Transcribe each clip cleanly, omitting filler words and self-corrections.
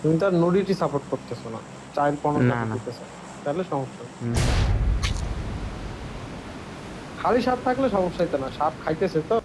তুমি তার nudity support করতেছো না, চাইল্ড না পর্নোগ্রাফি না দিতেছো, তাহলে সমস্যা নেই। হুম। খালি সাপ থাকলে সমস্যা হইতো না, সাপ খাইতেছে তো।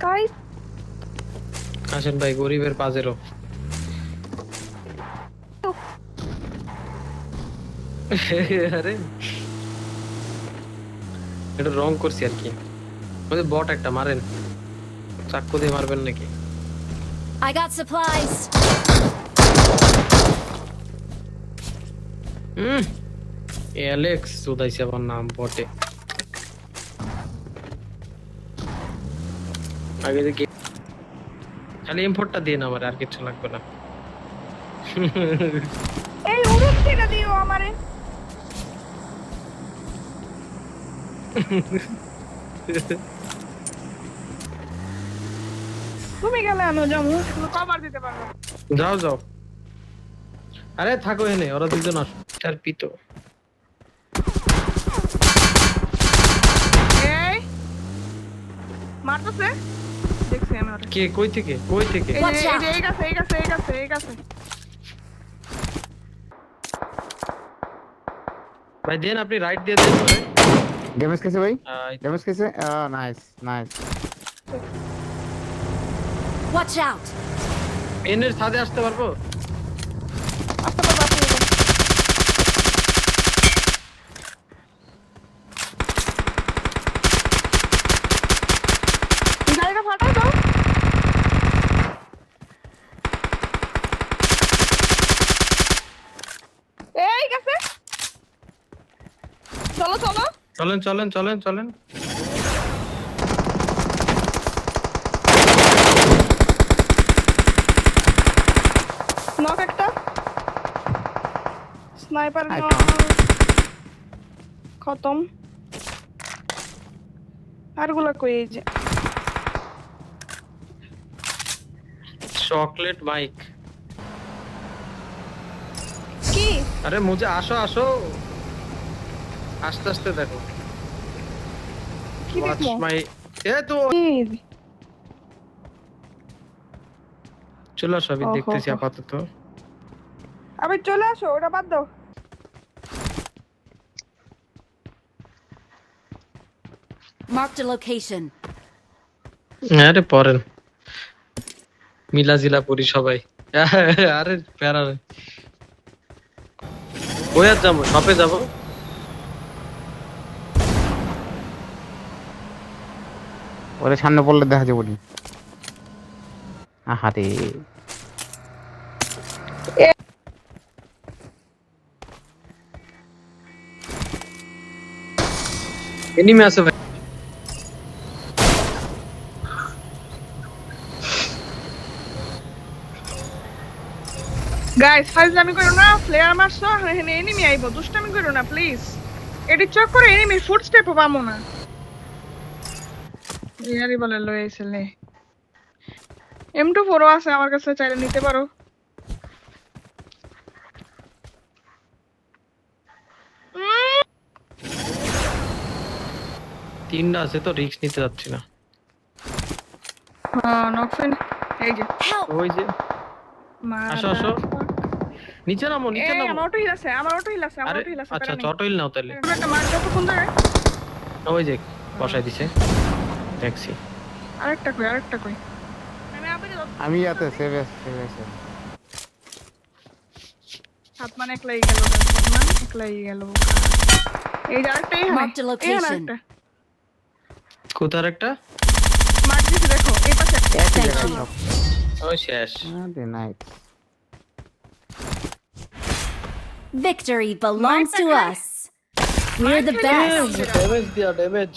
Guys, আসেন ভাই, গরিবের পাজেরও। আরে এটা রং করছি আর কি। ওই বট একটা মারেন, চাক্কু দিয়ে মারবেন নাকি? I got supplies. অ্যালেক্স সুদাইছে আমার নাম বটে। আগে দেখি, খালি M4টা দিয়ে না, আমার আর কিছু লাগবে না। এই উড়ুন থেকে দিও আমারে। তুমি গেলে আমিও যাবো, শুধু কভার দিতে পারবো। যাও যাও, আরে থাকো এনে, ওরা দুজন আসো। তার পিতো এই মারতেছে, দেখছি আমি ওটা। কে? কই থেকে কই থেকে? এই Watch যে out! এই গাছে এই গাছে এই গাছে এই গাছে। ভাই দেন, আপনি রাইট দিয়ে দেন ভাই। ড্যামেজ খেয়েছে ভাই, এই তো। ড্যামেজ খেয়েছে। Nice nice. Watch out! এনের ছাদে আসতে পারবো? আস্তে করে বাঁচিয়ে দাও। গাড়িটা ফাটাই দাও। এই গেছে, চলো চলো। চলেন চলেন চলেন চলেন। নক একটা স্নাইপার আচ্ছা। নক খতম। আরগুলা কই? এই যে চকলেট মাইক। কি আরে মুঝে আসো আসো, আস্তে আস্তে দেখো। কি ওয়াচ দেখবো? মাই, এ তো চলো সবই ওহো দেখতেছি হো। আপাতত। আবে চলে আসো, ওটা বাদ দাও। Marked a location. আরে পড়েন, মিলা জিলা পড়ি সবাই। আরে প্যারা নেই। ওই আর যাবো, শপে যাবো। ওরে সামনে পড়লে দেখা যাবে নি। আহারে এনিমি আছে ভাই। গাইস ফাইজলামি করো না, ফ্লেয়ার মারছো, এখানে এনিমি আইবো, দুষ্টামি করো না প্লিজ। এডি চেক করে এনিমি ফুটস্টেপও পামো না। ইয়ারি বলে লই আইছিলে। M24 আছে আমার কাছে, চাইলে নিতে পারো। তিনটা আছে তো, রিস্ক নিতে যাচ্ছি না। হ্যাঁ নকশন এই যে Help! ওই যে, মারা। আসো আসো, নিচে নামো নিচে এই নামো। আমার অটো হিল আছে, আমার অটো হিল আছে, আমার আরে অটো হিল আছে। আচ্ছা আচ্ছা, অটোইল নাও তাহলে। একটা মার যত কোন জায়গায়? ওই যে বসাই দিছে ট্যাক্সি। আরেকটা কই, আরেকটা কই? আমি আবার আমি ইয়াতে সেভ আছে। হাত মানে একলাই গেল না, একলাই গেল এই যে আরেকটা Marked a location. কোথার একটা মার্ক দিছি দেখো এই পাশে একটা। একই Thank জায়গায় you. সব। ওই শেষ আরে nice. Victory belongs to Mark the us. We're the best. Damage দিয়া ড্যামেজ